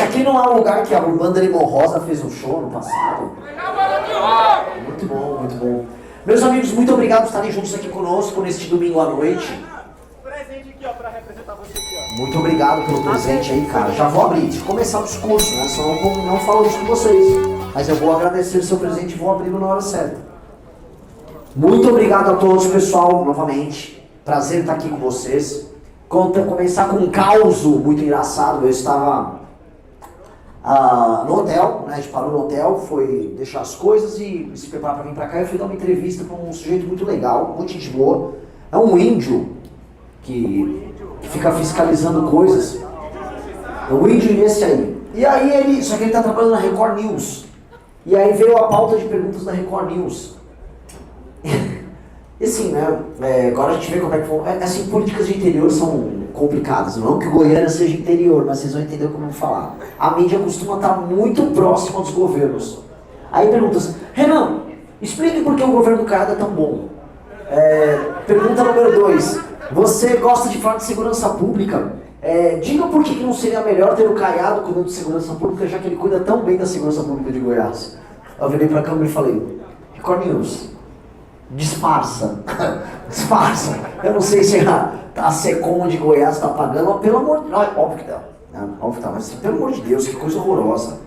aqui não é um lugar que a Banda Limão Rosa fez um show no passado? Muito bom, muito bom. Meus amigos, muito obrigado por estarem juntos aqui conosco neste domingo à noite. Presente aqui, ó, pra representar você aqui, ó. Muito obrigado pelo presente aí, cara. Já vou abrir, deixa eu começar o discurso, né? Senão eu não falo isso com vocês. Mas eu vou agradecer o seu presente e vou abri-lo na hora certa. Muito obrigado a todos, pessoal, novamente. Prazer estar aqui com vocês. Começar com um caos muito engraçado. Eu estava no hotel, né? A gente parou no hotel, foi deixar as coisas e se preparar para vir para cá. Eu fui dar uma entrevista para um sujeito muito legal, muito gente boa. É um índio que fica fiscalizando coisas. É o índio esse aí. E aí só que ele está trabalhando na Record News. E aí veio a pauta de perguntas da Record News. E assim, né, agora a gente vê como é que foi. Assim, políticas de interior são complicadas. Não que o Goiânia seja interior, mas vocês vão entender como eu vou falar. A mídia costuma estar muito próxima dos governos. Aí perguntas, Renan, explique por que o governo do Caiado é tão bom. Pergunta número 2, você gosta de falar de segurança pública? Diga por que não seria melhor ter o Caiado cuidando de segurança pública, já que ele cuida tão bem da segurança pública de Goiás. Eu virei pra câmera e falei, Record News, disfarça, disfarça. Eu não sei se a SECOM de Goiás está pagando, mas pelo amor de Deus, óbvio que tá, né? Óbvio que tá, mas assim, pelo amor de Deus, que coisa horrorosa.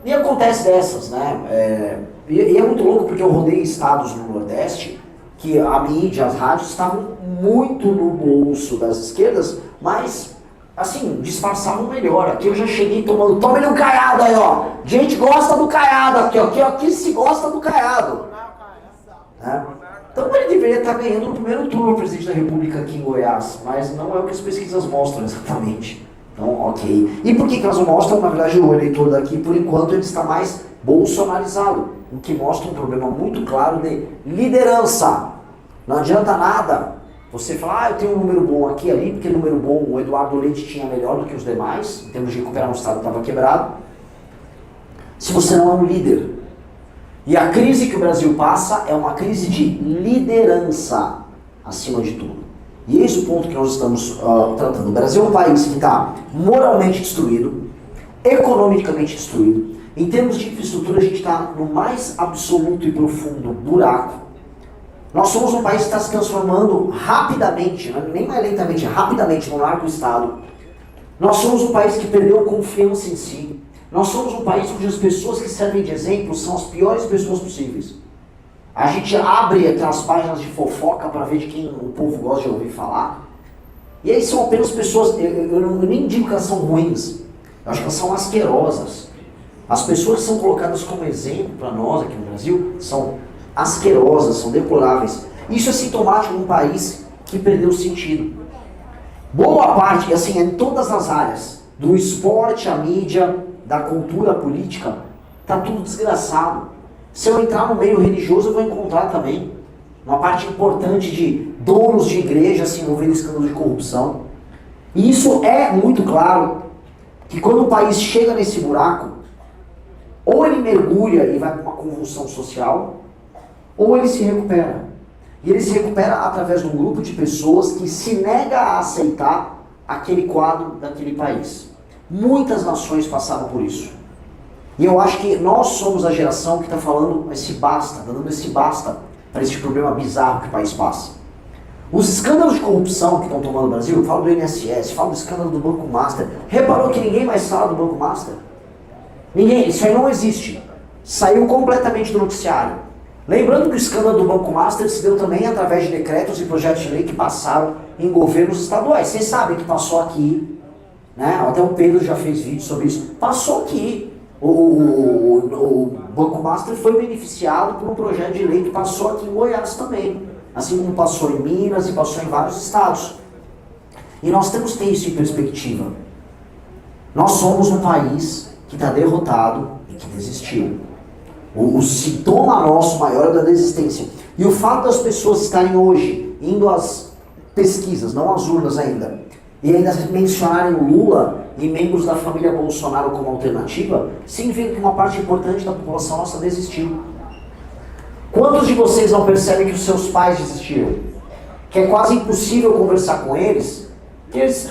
E acontece dessas, né? E é muito louco porque eu rodei estados no Nordeste que a mídia, as rádios estavam muito no bolso das esquerdas, mas, assim, disfarçavam melhor. Aqui eu já cheguei tomando, toma ele um Caiado aí, ó. Gente gosta do Caiado aqui, ó. Aqui se gosta do Caiado. Né? Então ele deveria estar ganhando no primeiro turno o presidente da República aqui em Goiás, mas não é o que as pesquisas mostram exatamente. Então, ok. E por que elas não mostram? Na verdade, o eleitor daqui, por enquanto, ele está mais bolsonarizado, o que mostra um problema muito claro de liderança. Não adianta nada você falar, eu tenho um número bom aqui e ali, porque número bom o Eduardo Leite tinha melhor do que os demais, em termos de recuperar um estado que estava quebrado, se você não é um líder. E a crise que o Brasil passa é uma crise de liderança, acima de tudo. E esse é o ponto que nós estamos tratando. O Brasil é um país que está moralmente destruído, economicamente destruído. Em termos de infraestrutura, a gente está no mais absoluto e profundo buraco. Nós somos um país que está se transformando rapidamente, nem mais lentamente, rapidamente no narco-estado. Nós somos um país que perdeu confiança em si. Nós somos um país onde as pessoas que servem de exemplo são as piores pessoas possíveis. A gente abre aquelas páginas de fofoca para ver de quem o povo gosta de ouvir falar. E aí são apenas pessoas, eu nem digo que elas são ruins, eu acho que elas são asquerosas. As pessoas que são colocadas como exemplo para nós aqui no Brasil são asquerosas, são deploráveis. Isso é sintomático de um país que perdeu o sentido. Boa parte, assim, em todas as áreas, do esporte, a mídia, da cultura política, tá tudo desgraçado. Se eu entrar no meio religioso, eu vou encontrar também uma parte importante de donos de igreja se envolvendo em escândalo de corrupção. E isso é muito claro, que quando o país chega nesse buraco, ou ele mergulha e vai para uma convulsão social, ou ele se recupera. E ele se recupera através de um grupo de pessoas que se nega a aceitar aquele quadro daquele país. Muitas nações passaram por isso. E eu acho que nós somos a geração que está falando esse basta, dando esse basta para esse problema bizarro que o país passa. Os escândalos de corrupção que estão tomando o Brasil, falo do INSS, falo do escândalo do Banco Master. Reparou que ninguém mais fala do Banco Master? Ninguém, isso aí não existe. Saiu completamente do noticiário. Lembrando que o escândalo do Banco Master se deu também através de decretos e projetos de lei que passaram em governos estaduais. Vocês sabem que passou aqui, né? Até o Pedro já fez vídeo sobre isso. Passou aqui. O Banco Master foi beneficiado por um projeto de lei que passou aqui em Goiás também. Assim como passou em Minas e passou em vários estados. E nós temos que ter isso em perspectiva. Nós somos um país que está derrotado e que desistiu. O sintoma nosso maior é da desistência. E o fato das pessoas estarem hoje indo às pesquisas, não às urnas ainda, e ainda mencionarem o Lula e membros da família Bolsonaro como alternativa, significa que uma parte importante da população nossa desistiu. Quantos de vocês não percebem que os seus pais desistiram? Que é quase impossível conversar com eles, que eles,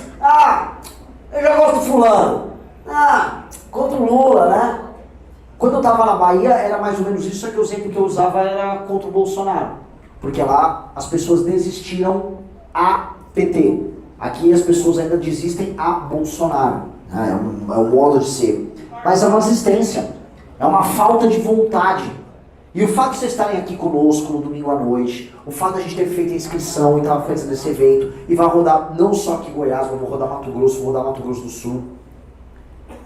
eu já gosto do fulano, Contra o Lula, né? Quando eu estava na Bahia, era mais ou menos isso, só que o exemplo que eu usava era contra o Bolsonaro. Porque lá as pessoas desistiram a PT. Aqui as pessoas ainda desistem a Bolsonaro. É um modo de ser. Mas é uma resistência. É uma falta de vontade. E o fato de vocês estarem aqui conosco no domingo à noite, o fato de a gente ter feito a inscrição e estar fazendo esse evento, e vai rodar não só aqui em Goiás, mas vou rodar Mato Grosso, vou rodar Mato Grosso do Sul,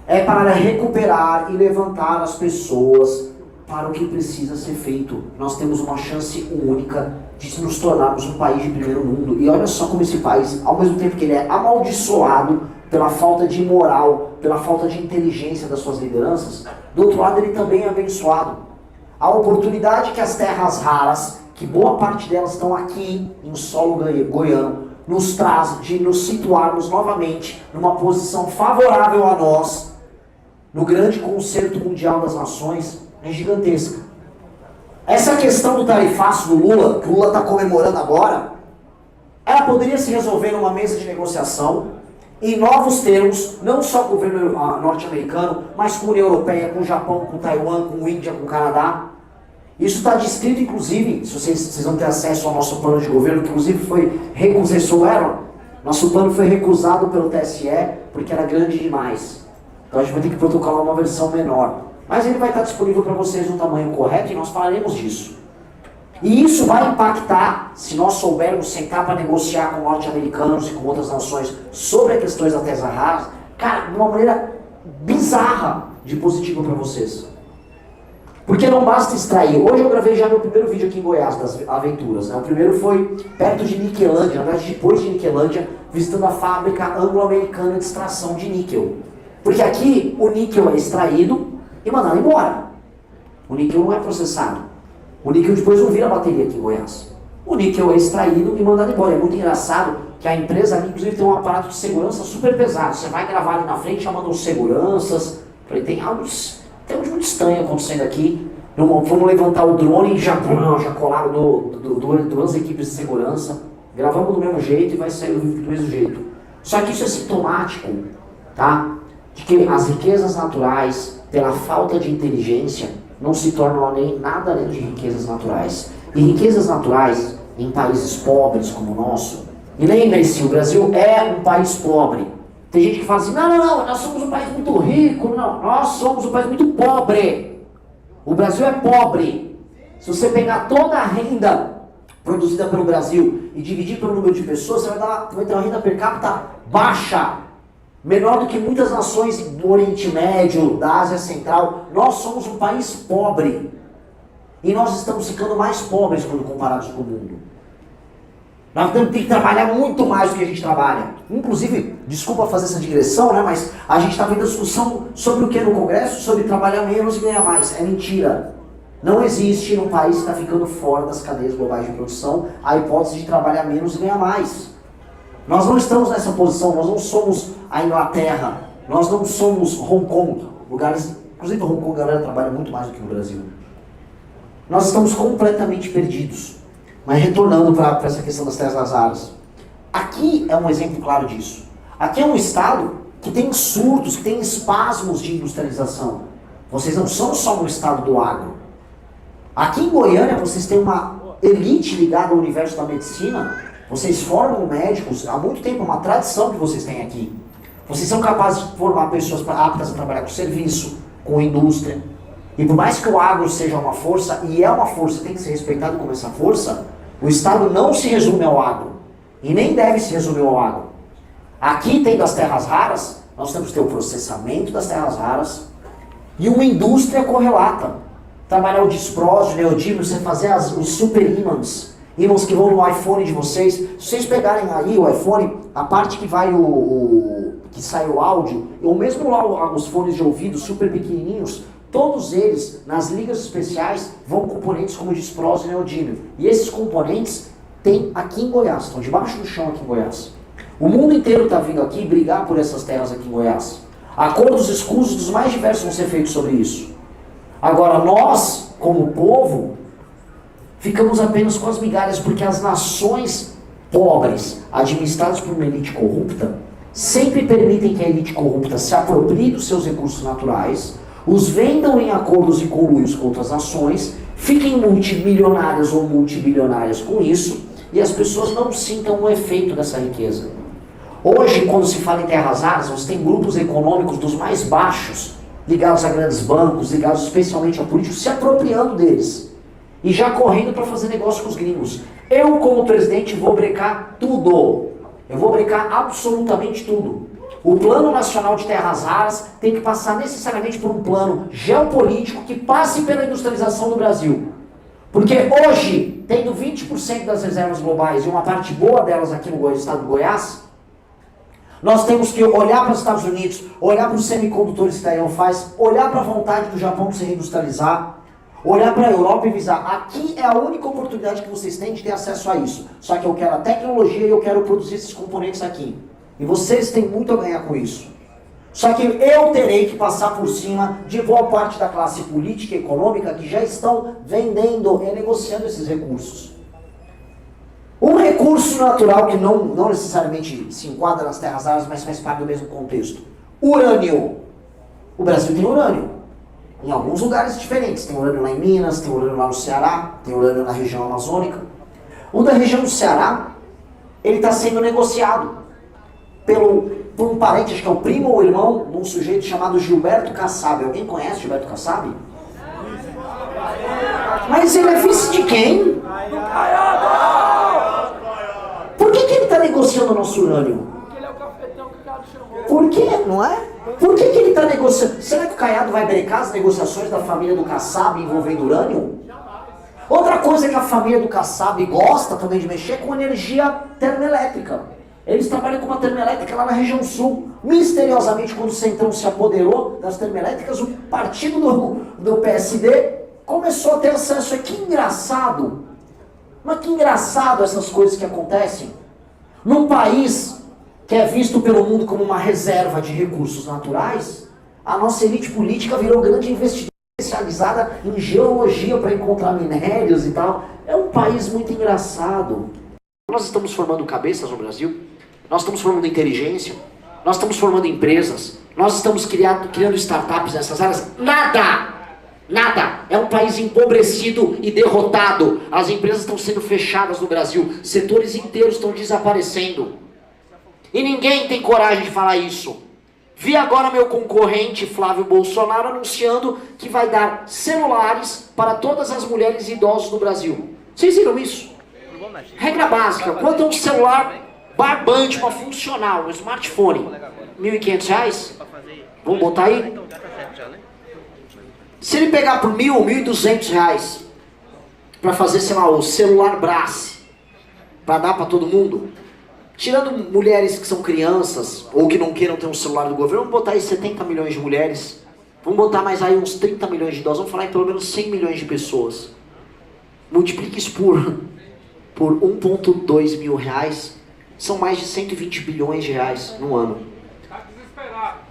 é para recuperar e levantar as pessoas para o que precisa ser feito. Nós temos uma chance única de nos tornarmos um país de primeiro mundo. E olha só como esse país, ao mesmo tempo que ele é amaldiçoado pela falta de moral, pela falta de inteligência das suas lideranças, do outro lado ele também é abençoado. A oportunidade que as terras raras, que boa parte delas estão aqui em solo goiano, nos traz de nos situarmos novamente numa posição favorável a nós, no grande concerto mundial das nações, é gigantesca. Essa questão do tarifaço do Lula, que o Lula está comemorando agora, ela poderia se resolver numa mesa de negociação, em novos termos, não só com o governo norte-americano, mas com a União Europeia, com o Japão, com Taiwan, com a Índia, com o Canadá. Isso está descrito, inclusive, se vocês vão ter acesso ao nosso plano de governo, que inclusive foi recusado, nosso plano foi recusado pelo TSE, porque era grande demais. Então a gente vai ter que protocolar uma versão menor. Mas ele vai estar disponível para vocês no tamanho correto e nós falaremos disso. E isso vai impactar, se nós soubermos sentar para negociar com norte-americanos e com outras nações sobre as questões da terra rara, cara, de uma maneira bizarra de positiva para vocês. Porque não basta extrair. Hoje eu gravei já meu primeiro vídeo aqui em Goiás, das aventuras. Né? O primeiro foi perto de Niquelândia, na verdade depois de Niquelândia, visitando a fábrica anglo-americana de extração de níquel. Porque aqui o níquel é extraído e mandado embora. O níquel não é processado. O níquel depois não vira bateria aqui em Goiás. O níquel é extraído e mandado embora. É muito engraçado que a empresa ali, inclusive, tem um aparato de segurança super pesado. Você vai gravar ali na frente, chamando os seguranças. Falei, tem algo muito estranho acontecendo aqui. Vamos levantar o drone e já colaram duas equipes de segurança. Gravamos do mesmo jeito e vai sair do mesmo jeito. Só que isso é sintomático, tá? De que as riquezas naturais, pela falta de inteligência, não se tornam nada além de riquezas naturais. E riquezas naturais em países pobres como o nosso. E lembrem-se, o Brasil é um país pobre. Tem gente que fala assim, não, nós somos um país muito rico. Não, nós somos um país muito pobre. O Brasil é pobre. Se você pegar toda a renda produzida pelo Brasil e dividir pelo número de pessoas, você vai ter uma renda per capita baixa. Menor do que muitas nações do Oriente Médio, da Ásia Central. Nós somos um país pobre. E nós estamos ficando mais pobres quando comparados com o mundo. Nós temos que trabalhar muito mais do que a gente trabalha. Inclusive, desculpa fazer essa digressão, né? Mas a gente está vendo a discussão sobre o que no Congresso? Sobre trabalhar menos e ganhar mais. É mentira. Não existe num país que está ficando fora das cadeias globais de produção a hipótese de trabalhar menos e ganhar mais. Nós não estamos nessa posição, nós não somos a Inglaterra, nós não somos Hong Kong, lugares, inclusive Hong Kong a galera trabalha muito mais do que no Brasil. Nós estamos completamente perdidos. Mas retornando para essa questão das terras raras. Aqui é um exemplo claro disso. Aqui é um estado que tem surtos, que tem espasmos de industrialização. Vocês não são só um estado do agro. Aqui em Goiânia vocês têm uma elite ligada ao universo da medicina. Vocês formam médicos, há muito tempo, é uma tradição que vocês têm aqui. Vocês são capazes de formar pessoas aptas a trabalhar com serviço, com indústria. E por mais que o agro seja uma força, e é uma força, tem que ser respeitado como essa força, o Estado não se resume ao agro. E nem deve se resumir ao agro. Aqui, tendo as terras raras, nós temos que ter o processamento das terras raras e uma indústria correlata. Trabalhar o disprósio, o neodímio, você fazer os super ímãs. Ímãs que vão no iPhone de vocês. Se vocês pegarem aí o iPhone, a parte que vai que sai o áudio, ou mesmo lá os fones de ouvido super pequenininhos, todos eles, nas ligas especiais, vão componentes como disprósio e neodímio. E esses componentes tem aqui em Goiás, estão debaixo do chão aqui em Goiás. O mundo inteiro está vindo aqui brigar por essas terras aqui em Goiás. Acordos escusos dos mais diversos vão ser feitos sobre isso. Agora nós, como povo, ficamos apenas com as migalhas, porque as nações pobres, administradas por uma elite corrupta, sempre permitem que a elite corrupta se aproprie dos seus recursos naturais, os vendam em acordos e conluios com outras nações, fiquem multimilionários ou multibilionários com isso, e as pessoas não sintam o efeito dessa riqueza. Hoje, quando se fala em terras raras, você tem grupos econômicos dos mais baixos, ligados a grandes bancos, ligados especialmente a políticos, se apropriando deles. E já correndo para fazer negócio com os gringos. Eu, como presidente, vou brecar tudo. Eu vou brecar absolutamente tudo. O Plano Nacional de Terras Raras tem que passar necessariamente por um plano geopolítico que passe pela industrialização do Brasil. Porque hoje, tendo 20% das reservas globais e uma parte boa delas aqui no estado do Goiás, nós temos que olhar para os Estados Unidos, olhar para os semicondutores que Taiwan faz, olhar para a vontade do Japão de se reindustrializar, olhar para a Europa e visar, aqui é a única oportunidade que vocês têm de ter acesso a isso. Só que eu quero a tecnologia e eu quero produzir esses componentes aqui. E vocês têm muito a ganhar com isso. Só que eu terei que passar por cima de boa parte da classe política e econômica que já estão vendendo e negociando esses recursos. Um recurso natural que não necessariamente se enquadra nas terras raras, mas faz parte do mesmo contexto. Urânio. O Brasil tem urânio. Em alguns lugares diferentes. Tem urânio lá em Minas, tem urânio lá no Ceará, tem urânio na região amazônica. O da região do Ceará, ele está sendo negociado por um parente, acho que é o primo ou irmão, de um sujeito chamado Gilberto Kassab. Alguém conhece Gilberto Kassab? Mas ele é vice de quem? Por que ele está negociando o nosso urânio? Porque ele é o cafetão que o Caiado chamou. Por quê? Não é? Por que ele está negociando? Será que o Caiado vai brecar as negociações da família do Kassab envolvendo urânio? Outra coisa que a família do Kassab gosta também de mexer é com energia termoelétrica. Eles trabalham com uma termoelétrica lá na região sul. Misteriosamente, quando o Centrão se apoderou das termoelétricas, o partido do PSD começou a ter acesso. Que engraçado! Mas que engraçado essas coisas que acontecem. Num país que é visto pelo mundo como uma reserva de recursos naturais, a nossa elite política virou grande investidora especializada em geologia para encontrar minérios e tal. É um país muito engraçado. Nós estamos formando cabeças no Brasil, nós estamos formando inteligência, nós estamos formando empresas, nós estamos criando startups nessas áreas. Nada! Nada. É um país empobrecido e derrotado. As empresas estão sendo fechadas no Brasil. Setores inteiros estão desaparecendo. E ninguém tem coragem de falar isso. Vi agora meu concorrente Flávio Bolsonaro anunciando que vai dar celulares para todas as mulheres e idosos do Brasil. Vocês viram isso? Regra básica. Quanto é um celular barbante, uma funcional, um smartphone? R$ 1.500? Vamos botar aí? Se ele pegar por R$ 1.000, R$ 1.200 para fazer, sei lá, o celular Brás, para dar para todo mundo, tirando mulheres que são crianças ou que não queiram ter um celular do governo, vamos botar aí 70 milhões de mulheres, vamos botar mais aí uns 30 milhões de idosos, vamos falar em pelo menos 100 milhões de pessoas. Multiplique isso por R$ 1,2 mil, são mais de 120 bilhões de reais no ano.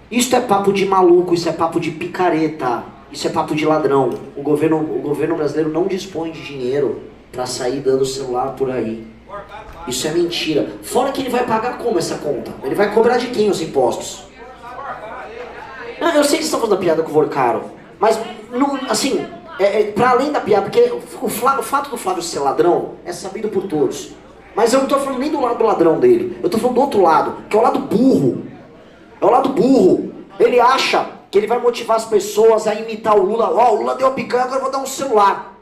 Isso é papo de maluco, isso é papo de picareta. Isso é papo de ladrão. O governo brasileiro não dispõe de dinheiro para sair dando celular por aí. Isso é mentira. Fora que ele vai pagar como essa conta? Ele vai cobrar de quem os impostos? Não, eu sei que vocês estão fazendo a piada com o Vorcaro, mas, não, assim, para além da piada, porque o fato do Flávio ser ladrão é sabido por todos. Mas eu não estou falando nem do lado do ladrão dele. Eu estou falando do outro lado, que é o lado burro. É o lado burro. Ele acha que ele vai motivar as pessoas a imitar o Lula. Ó, o Lula deu a picanha, agora eu vou dar um celular.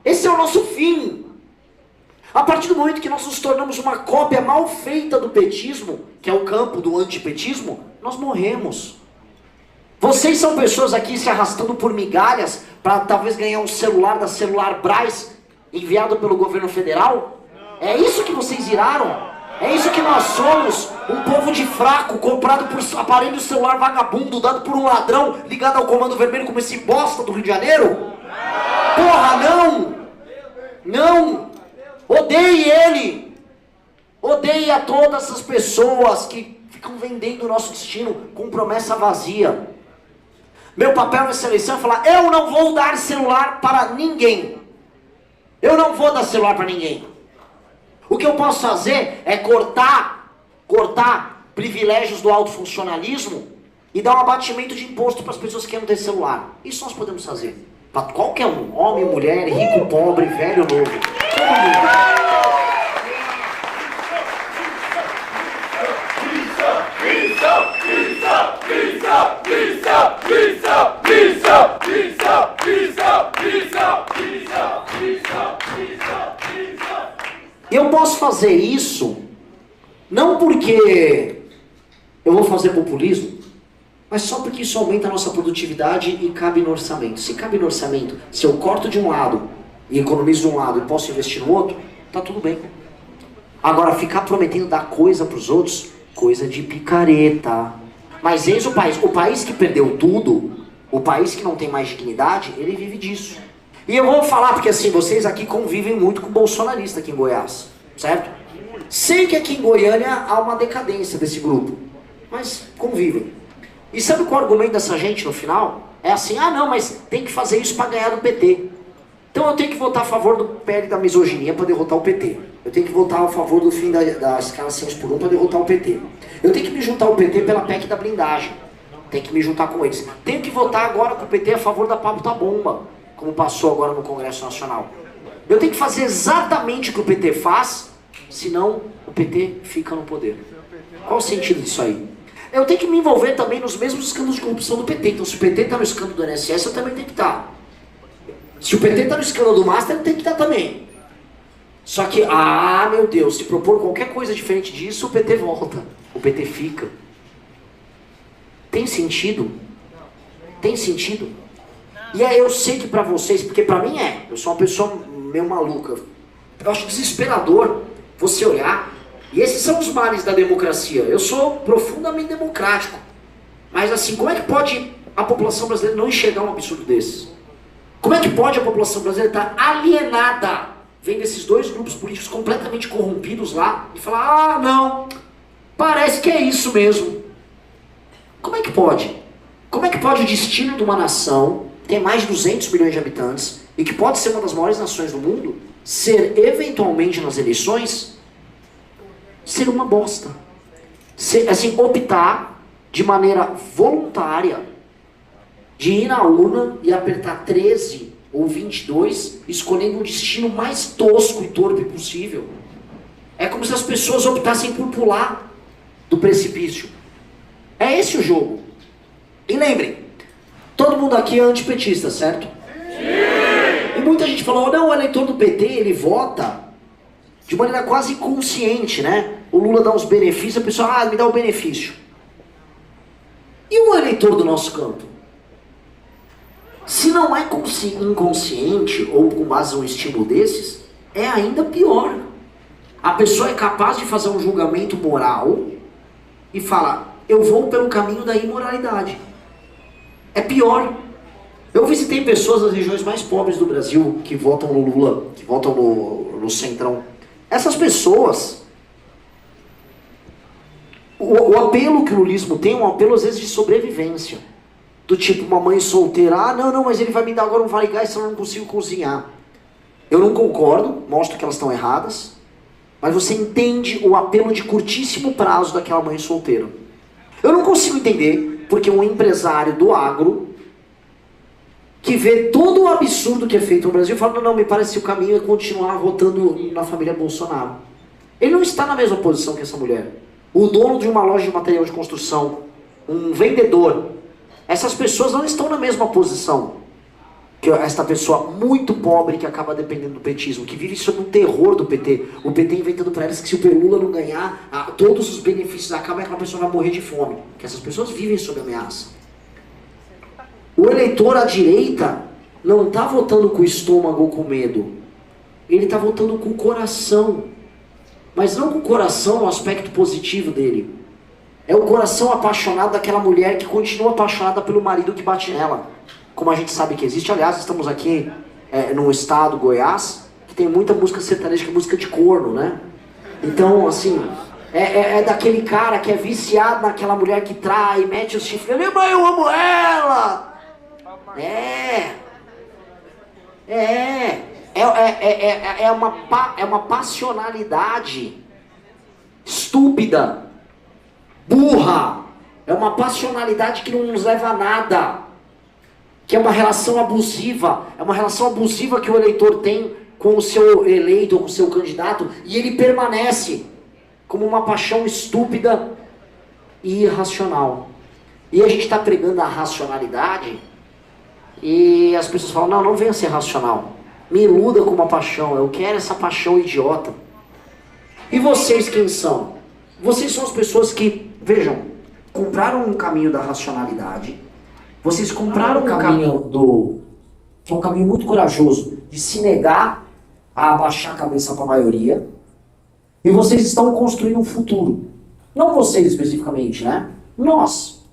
Esse é o nosso fim. A partir do momento que nós nos tornamos uma cópia mal feita do petismo, que é o campo do antipetismo, nós morremos. Vocês são pessoas aqui se arrastando por migalhas para talvez ganhar um celular da Celular Brás, enviado pelo governo federal? É isso que vocês viraram? É isso que nós somos, um povo de fraco, comprado por aparelho celular vagabundo, dado por um ladrão, ligado ao Comando Vermelho como esse bosta do Rio de Janeiro? Porra, não! Não! Odeie ele! Odeie a todas essas pessoas que ficam vendendo o nosso destino com promessa vazia. Meu papel nessa eleição é falar, eu não vou dar celular para ninguém. Eu não vou dar celular para ninguém. O que eu posso fazer é cortar privilégios do autofuncionalismo e dar um abatimento de imposto para as pessoas que querem ter celular. Isso nós podemos fazer. Para qualquer um, homem, mulher, rico, pobre, velho, novo. Todo mundo. Eu posso fazer isso não porque eu vou fazer populismo, mas só porque isso aumenta a nossa produtividade e cabe no orçamento. Se cabe no orçamento, se eu corto de um lado e economizo de um lado e posso investir no outro, tá tudo bem. Agora, ficar prometendo dar coisa para os outros, coisa de picareta. Mas eis o país que perdeu tudo, o país que não tem mais dignidade, ele vive disso. E eu vou falar, porque assim, vocês aqui convivem muito com bolsonarista aqui em Goiás, certo? Sei que aqui em Goiânia há uma decadência desse grupo, mas convivem. E sabe qual é o argumento dessa gente no final? É assim, ah não, mas tem que fazer isso para ganhar do PT. Então eu tenho que votar a favor do PL da misoginia para derrotar o PT. Eu tenho que votar a favor do fim da escala 6x1 para derrotar o PT. Eu tenho que me juntar ao PT pela PEC da blindagem. Tenho que me juntar com eles. Tenho que votar agora com o PT a favor da papo da bomba, como passou agora no Congresso Nacional. Eu tenho que fazer exatamente o que o PT faz, senão o PT fica no poder. Qual o sentido disso aí? Eu tenho que me envolver também nos mesmos escândalos de corrupção do PT. Então se o PT está no escândalo do INSS, eu também tenho que estar. Se o PT está no escândalo do Master, eu tenho que estar também. Só que, meu Deus, se propor qualquer coisa diferente disso, o PT volta. O PT fica. Tem sentido? Tem sentido? E aí eu sei que pra vocês, porque pra mim eu sou uma pessoa meio maluca. Eu acho desesperador você olhar, e esses são os males da democracia. Eu sou profundamente democrático. Mas assim, como é que pode a população brasileira não enxergar um absurdo desses? Como é que pode a população brasileira estar alienada, vendo esses dois grupos políticos completamente corrompidos lá, e falar, não, parece que é isso mesmo. Como é que pode? Como é que pode o destino de uma nação, que tem mais de 200 milhões de habitantes, e que pode ser uma das maiores nações do mundo, ser eventualmente nas eleições, ser uma bosta? Ser, assim, optar de maneira voluntária, de ir na urna e apertar 13 ou 22, escolhendo um destino mais tosco e torpe possível. É como se as pessoas optassem por pular do precipício. É esse o jogo. E lembrem, todo mundo aqui é antipetista, certo? Sim! E muita gente falou, não, o eleitor do PT, ele vota de maneira quase inconsciente, né? O Lula dá uns benefícios, a pessoa, me dá o benefício. E o eleitor do nosso campo? Se não é inconsciente ou com base em um estímulo desses, é ainda pior. A pessoa é capaz de fazer um julgamento moral e falar, eu vou pelo caminho da imoralidade. É pior. Eu visitei pessoas das regiões mais pobres do Brasil que votam no Lula, que votam no Centrão. Essas pessoas, o apelo que o lulismo tem é um apelo às vezes de sobrevivência. Do tipo, uma mãe solteira, não, mas ele vai me dar agora um vale gás, senão eu não consigo cozinhar. Eu não concordo, mostro que elas estão erradas, mas você entende o apelo de curtíssimo prazo daquela mãe solteira. Eu não consigo entender porque um empresário do agro, que vê todo o absurdo que é feito no Brasil, fala, não, me parece que o caminho é continuar votando na família Bolsonaro. Ele não está na mesma posição que essa mulher. O dono de uma loja de material de construção, um vendedor, essas pessoas não estão na mesma posição que esta pessoa muito pobre que acaba dependendo do petismo, que vive sob um terror do PT. O PT inventando para eles que se o Lula não ganhar, todos os benefícios acabam e aquela pessoa vai morrer de fome. Que essas pessoas vivem sob ameaça. O eleitor à direita não está votando com o estômago ou com medo. Ele está votando com o coração. Mas não com o coração no aspecto positivo dele. É o coração apaixonado daquela mulher que continua apaixonada pelo marido que bate nela. Como a gente sabe que existe. Aliás, estamos aqui num estado, Goiás, que tem muita música sertaneja, que é música de corno, né? Então, assim, é daquele cara que é viciado naquela mulher que trai, mete os chifres. Mas eu amo ela! É uma passionalidade estúpida burra, é uma passionalidade que não nos leva a nada, que é uma relação abusiva, que o eleitor tem com o seu eleito, ou com o seu candidato, e ele permanece como uma paixão estúpida e irracional. E a gente está pregando a racionalidade, e as pessoas falam, não venha ser racional, me iluda com uma paixão, eu quero essa paixão idiota. E vocês quem são? Vocês são as pessoas que, vejam, compraram um caminho da racionalidade, vocês compraram um caminho que é um caminho muito corajoso, de se negar a abaixar a cabeça para a maioria, e vocês estão construindo um futuro. Não vocês especificamente, né? Nós.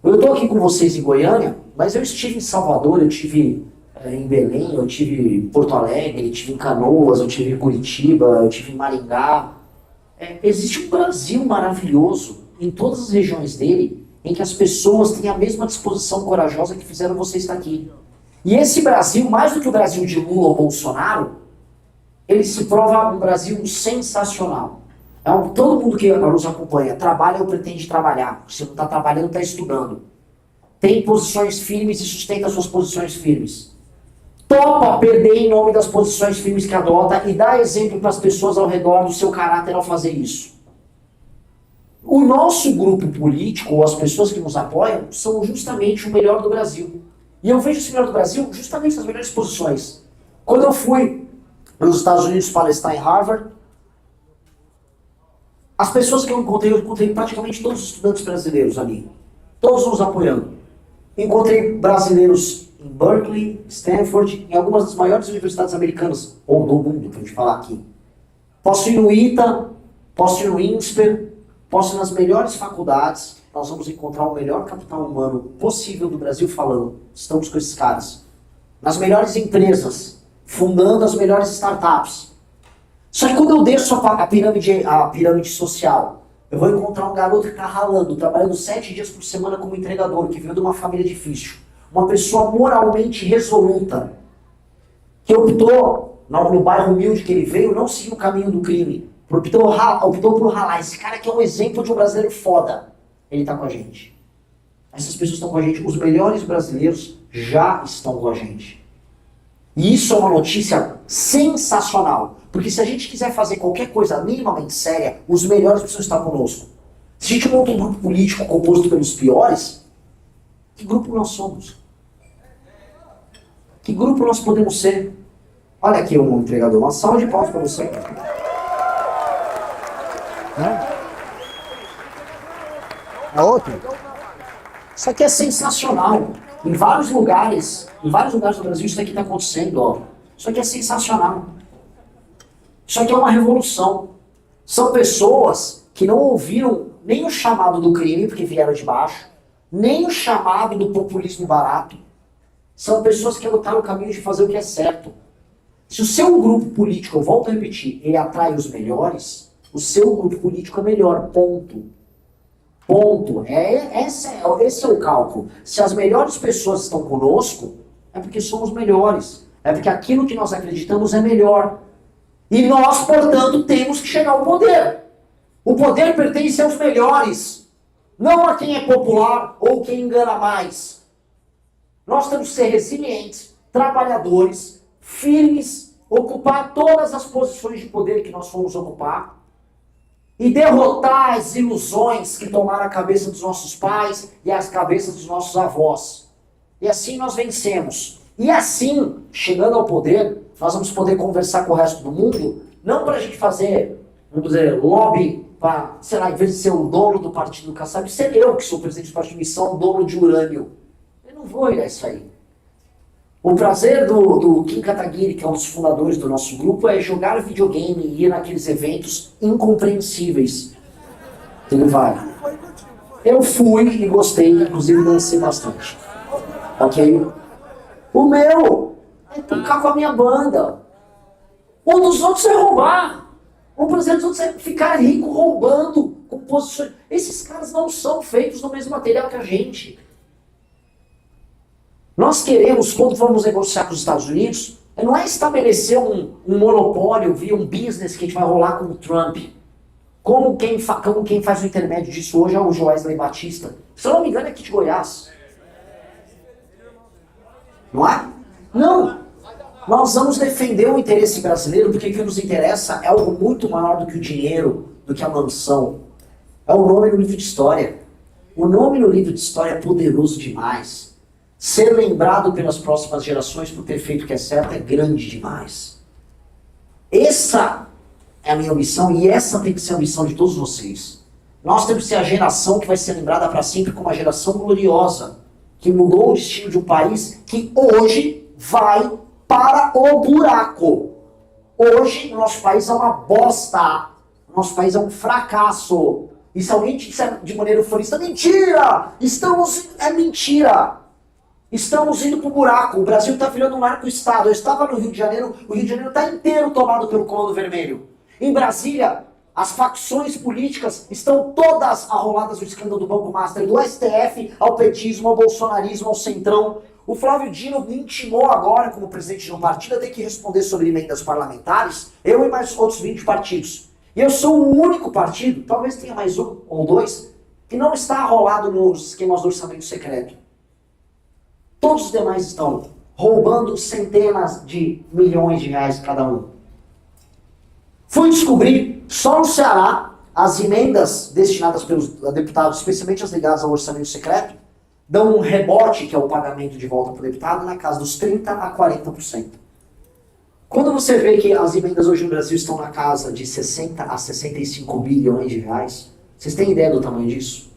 Eu estou aqui com vocês em Goiânia, mas eu estive em Salvador, eu estive em Belém, eu estive em Porto Alegre, eu estive em Canoas, eu estive em Curitiba, eu estive em Maringá. Existe um Brasil maravilhoso em todas as regiões dele, em que as pessoas têm a mesma disposição corajosa que fizeram você estar aqui. E esse Brasil, mais do que o Brasil de Lula ou Bolsonaro, ele se prova um Brasil sensacional. Todo mundo que nos acompanha trabalha ou pretende trabalhar. Se não está trabalhando, está estudando. Tem posições firmes e sustenta suas posições firmes. Topa perder em nome das posições firmes que adota e dá exemplo para as pessoas ao redor do seu caráter ao fazer isso. O nosso grupo político, ou as pessoas que nos apoiam, são justamente o melhor do Brasil. E eu vejo esse melhor do Brasil justamente nas melhores posições. Quando eu fui nos Estados Unidos palestrar em Harvard, as pessoas que eu encontrei praticamente todos os estudantes brasileiros ali. Todos nos apoiando. Encontrei brasileiros em Berkeley, Stanford, em algumas das maiores universidades americanas, ou do mundo, pra gente falar aqui. Posso ir no ITA, posso ir no INSPER, posso ir nas melhores faculdades, nós vamos encontrar o melhor capital humano possível do Brasil falando. Estamos com esses caras. Nas melhores empresas, fundando as melhores startups. Só que quando eu desço a pirâmide social, eu vou encontrar um garoto que está ralando, trabalhando 7 dias por semana como entregador, que veio de uma família difícil. Uma pessoa moralmente resoluta, que optou, no bairro humilde que ele veio, não seguir o caminho do crime. Optou por ralar. Esse cara que é um exemplo de um brasileiro foda. Ele está com a gente. Essas pessoas estão com a gente. Os melhores brasileiros já estão com a gente. E isso é uma notícia sensacional. Porque se a gente quiser fazer qualquer coisa minimamente séria, os melhores precisam estar conosco. Se a gente monta um grupo político composto pelos piores, que grupo nós somos? Que grupo nós podemos ser? Olha aqui um entregador. Uma salva de palmas para você. É outro? Isso aqui é sensacional. Em vários lugares do Brasil isso aqui está acontecendo. Ó. Isso aqui é sensacional. Isso aqui é uma revolução. São pessoas que não ouviram nem o chamado do crime, porque vieram de baixo, nem o chamado do populismo barato. São pessoas que lutaram o caminho de fazer o que é certo. Se o seu grupo político, eu volto a repetir, ele atrai os melhores, o seu grupo político é melhor, ponto. Ponto. Esse é o cálculo. Se as melhores pessoas estão conosco, é porque somos melhores. É porque aquilo que nós acreditamos é melhor. E nós, portanto, temos que chegar ao poder. O poder pertence aos melhores, não a quem é popular ou quem engana mais. Nós temos que ser resilientes, trabalhadores, firmes, ocupar todas as posições de poder que nós fomos ocupar e derrotar as ilusões que tomaram a cabeça dos nossos pais e as cabeças dos nossos avós. E assim nós vencemos. E assim, chegando ao poder, nós vamos poder conversar com o resto do mundo, não para a gente fazer, vamos dizer, lobby para, sei lá, em vez de ser o dono do partido do Kassab, ser eu que sou o presidente do partido de missão, dono de urânio. Eu não vou ir a isso aí. O prazer do Kim Kataguiri, que é um dos fundadores do nosso grupo, é jogar videogame e ir naqueles eventos incompreensíveis. Ele vai. Eu fui e gostei, inclusive dancei bastante. Ok? O meu é tocar com a minha banda. Um dos outros é roubar. O prazer dos outros é ficar rico roubando composições. Esses caras não são feitos no mesmo material que a gente. Nós queremos, quando formos negociar com os Estados Unidos, não é estabelecer um monopólio via um business que a gente vai rolar com o Trump. Como quem faz o intermédio disso hoje é o Joesley Batista. Se eu não me engano, é aqui de Goiás. Não é? Não. Nós vamos defender o interesse brasileiro porque o que nos interessa é algo muito maior do que o dinheiro, do que a mansão. É o nome no livro de história. O nome no livro de história é poderoso demais. Ser lembrado pelas próximas gerações por ter feito o que é certo é grande demais. Essa é a minha missão e essa tem que ser a missão de todos vocês. Nós temos que ser a geração que vai ser lembrada para sempre como uma geração gloriosa, que mudou o destino de um país que hoje vai para o buraco. Hoje o nosso país é uma bosta. O nosso país é um fracasso. E se alguém te disser de maneira euforista, mentira! É mentira! Estamos indo pro buraco. O Brasil está virando um narco-estado. Eu estava no Rio de Janeiro, o Rio de Janeiro está inteiro tomado pelo Comando Vermelho. Em Brasília, as facções políticas estão todas arroladas no escândalo do Banco Master, do STF ao petismo, ao bolsonarismo, ao centrão. O Flávio Dino me intimou agora, como presidente de um partido, a ter que responder sobre emendas parlamentares, eu e mais outros 20 partidos. E eu sou o único partido, talvez tenha mais um ou dois, que não está arrolado nos esquemas do orçamento secreto. Todos os demais estão roubando centenas de milhões de reais cada um. Fui descobrir, só no Ceará, as emendas destinadas pelos deputados, especialmente as ligadas ao orçamento secreto, dão um rebote, que é o pagamento de volta para o deputado, na casa dos 30% a 40%. Quando você vê que as emendas hoje no Brasil estão na casa de 60 a 65 bilhões de reais, vocês têm ideia do tamanho disso?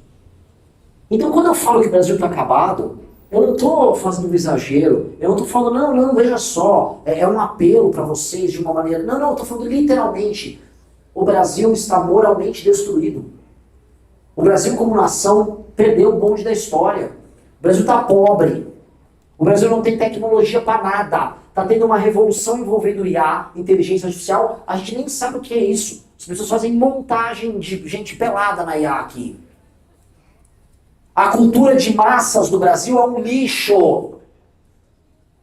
Então quando eu falo que o Brasil está acabado, eu não estou fazendo um exagero, eu não estou falando, não, veja só, é um apelo para vocês de uma maneira... Não, eu estou falando literalmente, o Brasil está moralmente destruído. O Brasil como nação perdeu o bonde da história. O Brasil está pobre. O Brasil não tem tecnologia para nada. Está tendo uma revolução envolvendo IA, inteligência artificial, a gente nem sabe o que é isso. As pessoas fazem montagem de gente pelada na IA aqui. A cultura de massas do Brasil é um lixo.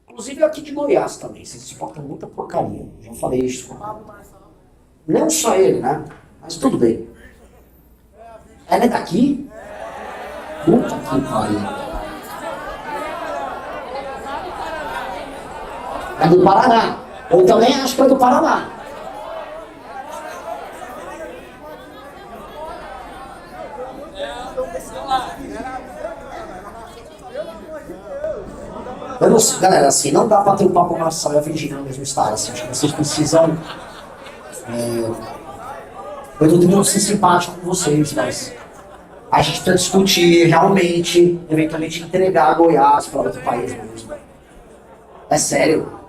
Inclusive aqui de Goiás também. Vocês suportam muita porcaria. Já falei isso. Não só ele, né? Mas tudo bem. Ela é daqui? Puta que pariu. É do Paraná. Eu também acho que é do Paraná. Eu não sei, galera, assim, não dá pra ter um papo Marçal e a Virgínia no mesmo estado, assim, acho que vocês precisam... eu tô tentando ser simpático com vocês, mas... a gente precisa discutir, realmente, eventualmente entregar Goiás para outro país mesmo. É sério.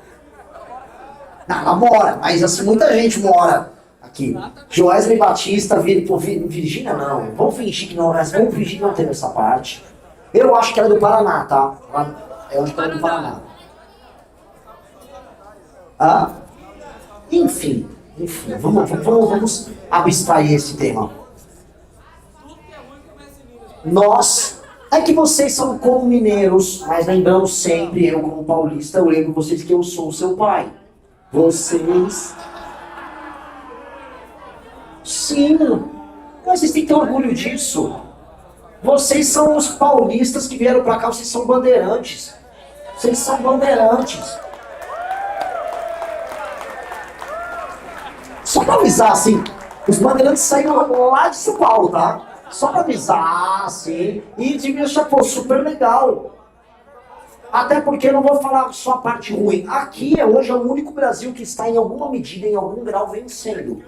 Não, ela mora, mas assim, muita gente mora aqui. Joesley Batista, Virgínia não, vamos fingir que não, mas vamos fingir que não teve essa parte. Eu acho que ela é do Paraná, tá? Eu acho que ela é do Paraná. Ah? Enfim, vamos abstrair esse tema. Nós, é que vocês são como mineiros, mas lembrando sempre, eu como paulista, eu lembro vocês que eu sou o seu pai. Vocês... Sim, mas vocês têm que ter orgulho disso. Vocês são os paulistas que vieram pra cá, vocês são bandeirantes. Vocês são bandeirantes. Só pra avisar, assim, os bandeirantes saíram lá de São Paulo, tá? Só pra avisar, assim, e devia achar, pô, super legal. Até porque eu não vou falar só a parte ruim. Aqui, hoje, é o único Brasil que está, em alguma medida, em algum grau, vencendo.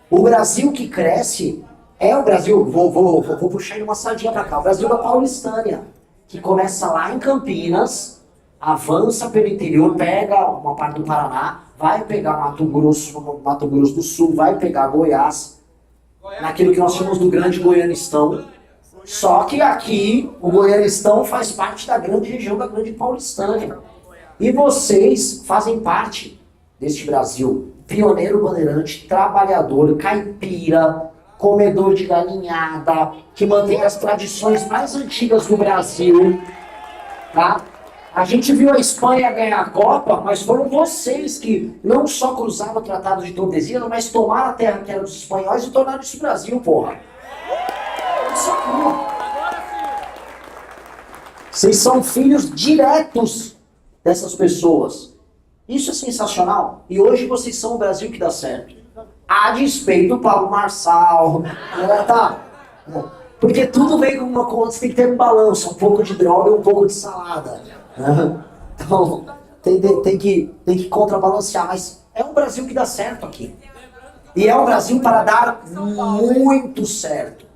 O Brasil que cresce é o Brasil, vou puxar uma sardinha pra cá, o Brasil da Paulistânia, que começa lá em Campinas, avança pelo interior, pega uma parte do Paraná, vai pegar Mato Grosso do Sul, vai pegar Goiás, naquilo que nós chamamos do Grande Goianistão. Só que aqui, o Goianistão faz parte da grande região da Grande Paulistânia. E vocês fazem parte deste Brasil. Pioneiro bandeirante, trabalhador, caipira, comedor de galinhada, que mantém as tradições mais antigas do Brasil, tá? A gente viu a Espanha ganhar a Copa, mas foram vocês que não só cruzaram o Tratado de Tordesilhas, mas tomaram a terra que era dos espanhóis e tornaram isso Brasil, porra. Isso aqui. Vocês são filhos diretos dessas pessoas. Isso é sensacional. E hoje vocês são o Brasil que dá certo. A despeito do Pablo Marçal. Tá. Porque tudo vem com uma conta, você tem que ter um balanço, um pouco de droga e um pouco de salada. Então, tem que contrabalancear. Mas é um Brasil que dá certo aqui. E é um Brasil para dar muito certo.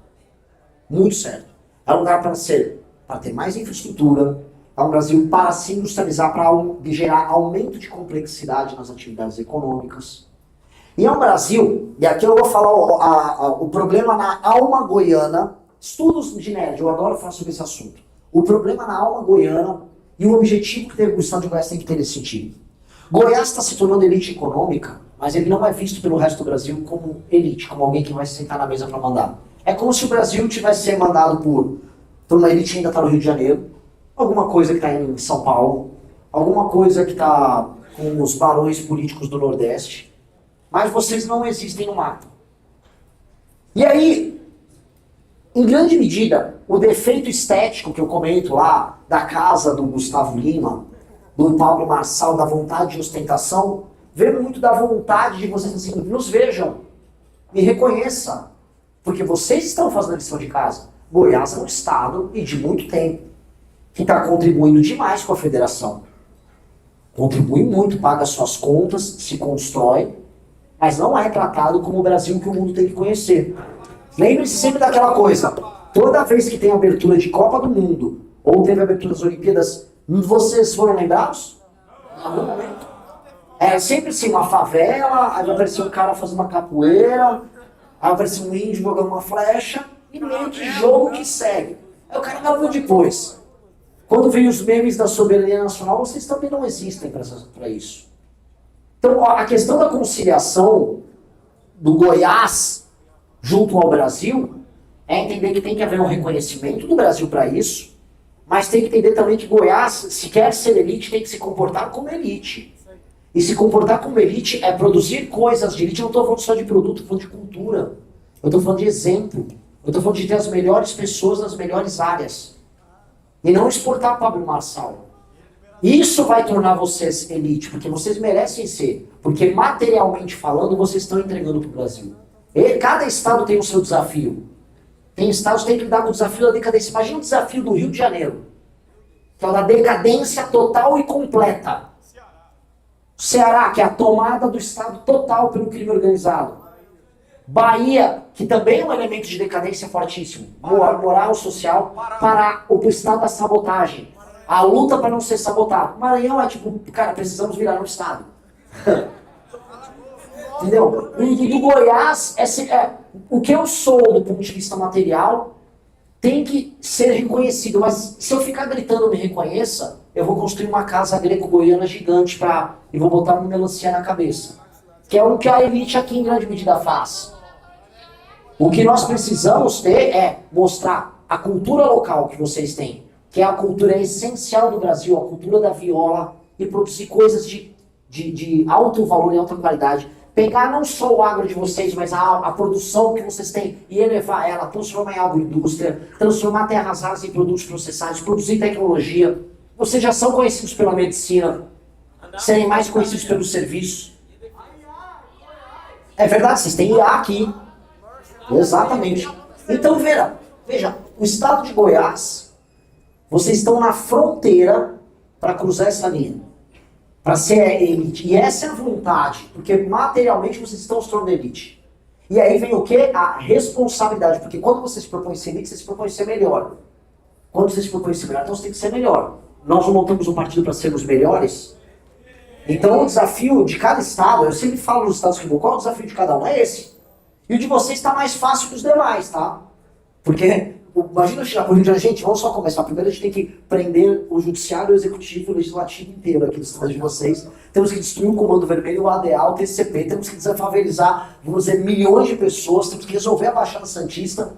Muito certo. É um lugar para ter mais infraestrutura. É um Brasil para se industrializar, para gerar aumento de complexidade nas atividades econômicas. E é um Brasil, e aqui eu vou falar o problema na alma goiana, estudos de nerd, eu adoro falar sobre esse assunto. O problema na alma goiana e o objetivo que o Estado de Goiás tem que ter nesse sentido. Goiás está se tornando elite econômica, mas ele não é visto pelo resto do Brasil como elite, como alguém que vai se sentar na mesa para mandar. É como se o Brasil tivesse sido mandado por uma elite que ainda está no Rio de Janeiro, alguma coisa que está em São Paulo, alguma coisa que está com os barões políticos do Nordeste, mas vocês não existem no mapa. E aí, em grande medida, o defeito estético que eu comento lá, da casa do Gustavo Lima, do Pablo Marçal, da vontade de ostentação, vem muito da vontade de vocês assim, nos vejam, me reconheça, porque vocês estão fazendo a lição de casa. Goiás é um estado, e de muito tempo, que está contribuindo demais com a federação. Contribui muito, paga suas contas, se constrói, mas não é tratado como o Brasil que o mundo tem que conhecer. Lembre-se sempre daquela coisa, toda vez que tem abertura de Copa do Mundo, ou teve abertura das Olimpíadas, vocês foram lembrados? Em algum momento. É sempre assim, uma favela, aí vai aparecer um cara fazendo uma capoeira, aí vai aparecer um índio jogando uma flecha, e meio que jogo que segue. Aí o cara gravou depois. Quando vem os memes da soberania nacional, vocês também não existem para isso. Então, a questão da conciliação do Goiás junto ao Brasil é entender que tem que haver um reconhecimento do Brasil para isso, mas tem que entender também que Goiás, se quer ser elite, tem que se comportar como elite. E se comportar como elite é produzir coisas de elite. Eu não estou falando só de produto, estou falando de cultura. Eu estou falando de exemplo. Eu estou falando de ter as melhores pessoas nas melhores áreas. E não exportar Pablo Marçal. Isso vai tornar vocês elite, porque vocês merecem ser. Porque materialmente falando, vocês estão entregando para o Brasil. E cada estado tem o seu desafio. Tem estados que tem que lidar com o desafio da decadência. Imagina o desafio do Rio de Janeiro. Que é o da decadência total e completa. Ceará, que é a tomada do estado total pelo crime organizado. Bahia, que também é um elemento de decadência fortíssimo. Moral, social, para o estado da sabotagem. A luta para não ser sabotado. Maranhão é tipo, cara, precisamos virar um estado. Entendeu? E do Goiás, o que eu sou do ponto de vista material tem que ser reconhecido. Mas se eu ficar gritando me reconheça, eu vou construir uma casa greco-goiana gigante e vou botar uma melancia na cabeça. Que é o que a elite aqui em grande medida faz. O que nós precisamos ter é mostrar a cultura local que vocês têm, que é a cultura essencial do Brasil, a cultura da viola, e produzir coisas de alto valor e alta qualidade. Pegar não só o agro de vocês, mas a produção que vocês têm e elevar ela, transformar em agroindústria, transformar terras raras em produtos processados, produzir tecnologia. Vocês já são conhecidos pela medicina, serem mais conhecidos pelos serviços. É verdade, vocês têm IA aqui. Exatamente. Então, veja, o estado de Goiás, vocês estão na fronteira para cruzar essa linha. Para ser elite. E essa é a vontade, porque materialmente vocês estão se tornando elite. E aí vem o quê? A responsabilidade. Porque quando você se propõe ser elite, você se propõe ser melhor. Quando você se propõe ser melhor, então você tem que ser melhor. Nós não montamos um partido para sermos melhores. Então o desafio de cada estado, eu sempre falo nos estados que vou, qual é o desafio de cada um? É esse. E o de vocês está mais fácil que os demais, tá? Porque, imagina chegar por Rio de Janeiro, gente, vamos só começar. Primeiro a gente tem que prender o judiciário, o executivo e o legislativo inteiro aqui no estado de vocês. Temos que destruir o Comando Vermelho, o ADA, o TCP, temos que desafavelizar, vamos dizer, milhões de pessoas, temos que resolver a Baixada Santista.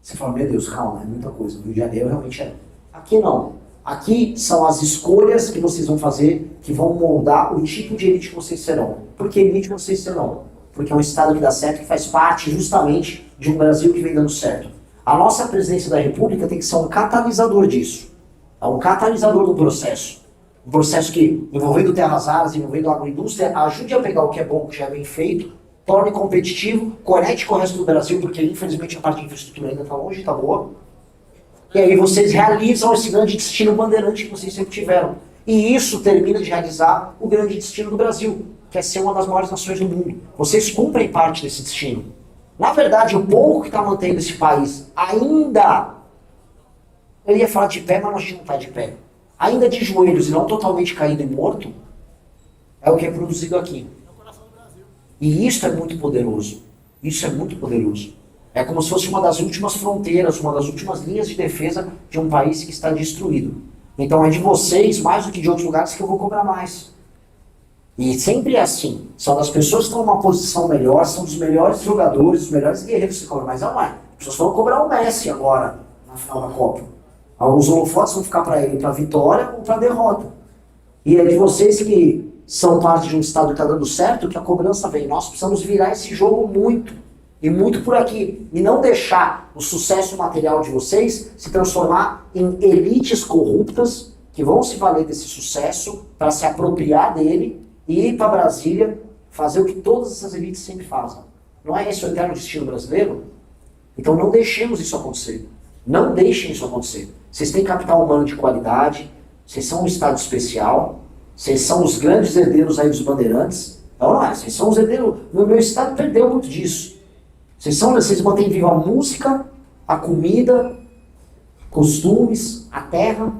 Você fala, meu Deus, calma, é muita coisa. O Rio de Janeiro realmente é. Aqui não. Aqui são as escolhas que vocês vão fazer que vão moldar o tipo de elite que vocês serão. Por que elite vocês serão? Porque é um Estado que dá certo, que faz parte justamente de um Brasil que vem dando certo. A nossa presidência da República tem que ser um catalisador disso. É um catalisador do processo. Um processo que, envolvendo terras raras, envolvendo agroindústria, ajude a pegar o que é bom, que já é bem feito, torne competitivo, conecte com o resto do Brasil, porque infelizmente a parte de infraestrutura ainda está longe, está boa. E aí vocês realizam esse grande destino bandeirante que vocês sempre tiveram. E isso termina de realizar o grande destino do Brasil, que é ser uma das maiores nações do mundo. Vocês cumprem parte desse destino. Na verdade, o pouco que está mantendo esse país ainda, eu ia falar de pé, mas a gente não está de pé, ainda de joelhos e não totalmente caído e morto, é o que é produzido aqui. E isso é muito poderoso. Isso é muito poderoso. É como se fosse uma das últimas fronteiras, uma das últimas linhas de defesa de um país que está destruído. Então é de vocês, mais do que de outros lugares, que eu vou cobrar mais. E sempre é assim. São das pessoas que estão numa posição melhor, são dos melhores jogadores, dos melhores guerreiros que se cobram. Mas não é. As pessoas vão cobrar o Messi agora, na final da Copa. Os holofotes vão ficar para ele, para a vitória ou para a derrota. E é de vocês que são parte de um Estado que está dando certo que a cobrança vem. Nós precisamos virar esse jogo muito. E muito por aqui. E não deixar o sucesso material de vocês se transformar em elites corruptas que vão se valer desse sucesso para se apropriar dele e ir para Brasília fazer o que todas essas elites sempre fazem. Não é esse o eterno destino brasileiro? Então não deixemos isso acontecer. Não deixem isso acontecer. Vocês têm capital humano de qualidade, vocês são um Estado especial, vocês são os grandes herdeiros aí dos bandeirantes. Não é, vocês são os herdeiros. O meu Estado perdeu muito disso. Vocês mantêm viva a música, a comida, costumes, a terra.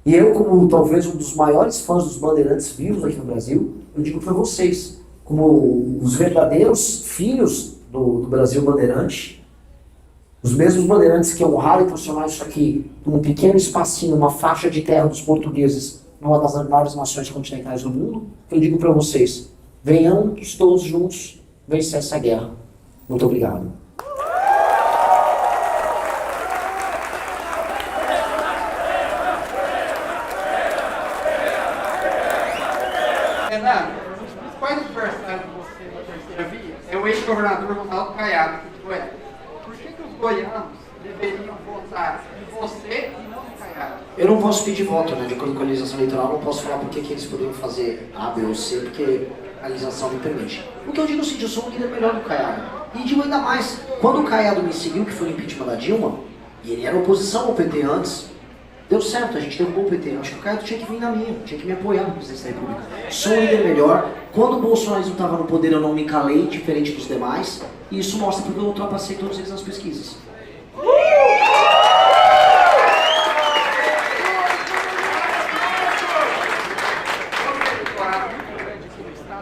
E eu, como talvez um dos maiores fãs dos bandeirantes vivos aqui no Brasil, eu digo para vocês, como os verdadeiros filhos do Brasil bandeirante, os mesmos bandeirantes que honraram e transformaram isso aqui num pequeno espacinho, uma faixa de terra dos portugueses, numa das maiores nações continentais do mundo, eu digo para vocês, venhamos todos juntos vencer essa guerra. Muito obrigado. Renan, um dos principais adversários de você na terceira via é o ex-governador Ronaldo Caiado, aqui de Goiás. Por que os goianos deveriam votar em você e não em Caiado? Eu não posso pedir voto, né? De acordo com a legislação eleitoral, não posso falar por que eles poderiam fazer A, B ou C, porque a legislação me permite. O que eu digo é o seguinte, eu sou um líder melhor do Caiado. E digo ainda mais, quando o Caiado me seguiu, que foi o impeachment da Dilma, e ele era oposição ao PT antes, deu certo, a gente derrubou o PT. Eu acho que o Caiado tinha que vir na minha, tinha que me apoiar no presidente da República. Sou um líder melhor. Quando o bolsonarismo estava no poder, eu não me calei, diferente dos demais, e isso mostra porque eu ultrapassei todos eles nas pesquisas.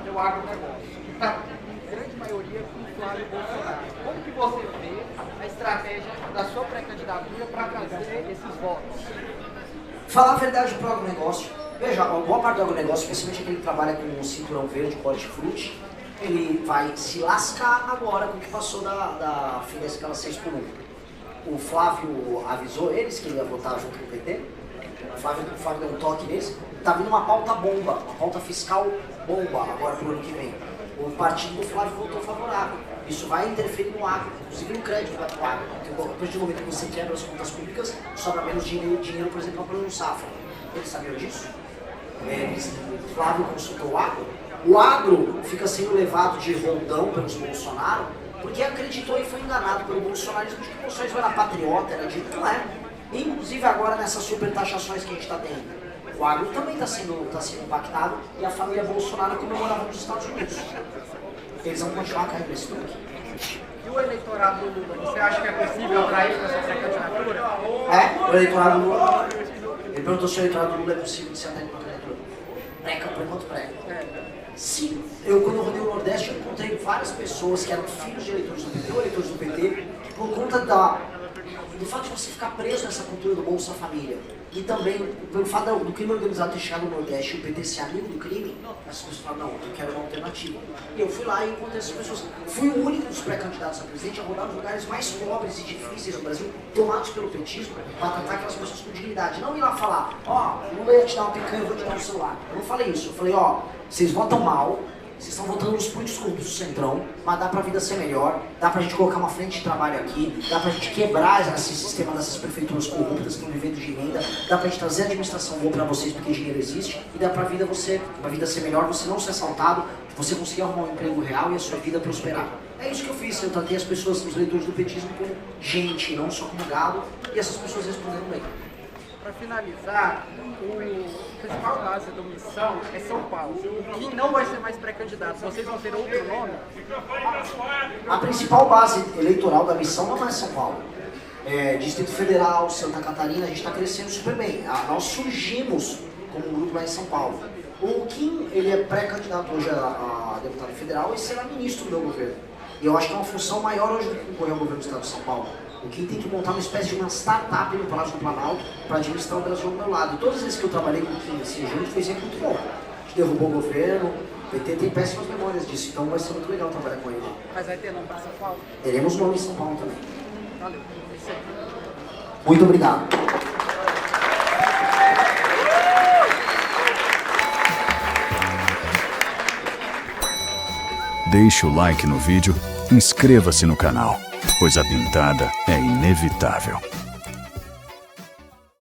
O agronegócio, que está em grande maioria com o Flávio Bolsonaro. Como que você vê a estratégia da sua pré-candidatura para trazer esses votos? Falar a verdade pro agronegócio. Veja, a boa parte do agronegócio, especialmente aquele que trabalha com um cinturão verde, hortifruti, ele vai se lascar agora com o que passou da fim da escala 6 por 1. O Flávio avisou eles que ele ia votar junto com o PT. O Flávio deu um toque neles. Tá vindo uma pauta bomba, uma pauta fiscal bomba agora pro ano que vem. O partido do Flávio votou favorável. Isso vai interferir no agro, inclusive no crédito vai pro agro. Porque a partir do momento que você quebra as contas públicas, sobra menos dinheiro, por exemplo, para o safra. Eles sabiam disso? O Flávio consultou o agro. O agro fica sendo levado de roldão pelos Bolsonaro porque acreditou e foi enganado pelo bolsonarismo de que o bolsonarismo era patriota, era dito que não é. Inclusive agora nessas supertaxações que a gente está tendo. O agro também está sendo impactado e a família Bolsonaro comemorava nos Estados Unidos. Eles vão continuar caindo nesse truque. E o eleitorado do Lula, você acha que é possível atrair para essa pré-candidatura? É, o eleitorado do Lula. Ele perguntou se o eleitorado do Lula é possível de ser atraído para a candidatura. Pré-campanha quanto pré? Sim, quando eu rodei o Nordeste, eu encontrei várias pessoas que eram filhos de eleitores do PT ou eleitores do PT, por conta do fato de você ficar preso nessa cultura do Bolsa Família e também pelo fato do crime organizado ter chegado no Nordeste e o PT ser amigo do crime, as pessoas falam, não, eu quero uma alternativa. E eu fui lá e encontrei essas pessoas. Fui o único dos pré-candidatos a presidente a rodar nos lugares mais pobres e difíceis do Brasil, tomados pelo petismo, para tratar aquelas pessoas com dignidade. Não ir lá falar, ó, Lula ia te dar uma picanha, eu vou te dar um celular. Eu não falei isso, eu falei, ó, vocês votam mal, vocês estão votando nos políticos corruptos do Centrão, mas dá pra vida ser melhor, dá pra gente colocar uma frente de trabalho aqui, dá pra gente quebrar esse sistema dessas prefeituras corruptas que estão vivendo de emenda, dá pra gente trazer a administração boa pra vocês porque dinheiro existe, e dá pra vida ser melhor, você não ser assaltado, você conseguir arrumar um emprego real e a sua vida prosperar. É isso que eu fiz, eu tratei as pessoas, os eleitores do petismo como gente, não só como gado, e essas pessoas responderam bem. Para finalizar, a principal base da missão é São Paulo. Quem não vai ser mais pré-candidato, vocês vão ter outro nome? A principal base eleitoral da missão não é São Paulo. É Distrito Federal, Santa Catarina, a gente está crescendo super bem. Nós surgimos como um grupo lá em São Paulo. O Kim, ele é pré-candidato hoje a deputado federal e será ministro do meu governo. E eu acho que é uma função maior hoje do que concorrer ao governo do estado de São Paulo. O Kim tem que montar uma espécie de uma startup no Palácio do Planalto para administrar o Brasil ao meu lado. E todas as vezes que eu trabalhei com o Kim, assim, a gente fez sempre muito bom. A gente derrubou o governo, o PT tem péssimas memórias disso, então vai ser muito legal trabalhar com ele. Mas vai ter nome para São Paulo? Teremos nome em São Paulo também. Valeu. Isso aí. Muito obrigado. Deixe o like no vídeo, inscreva-se no canal, pois a pintada é inevitável.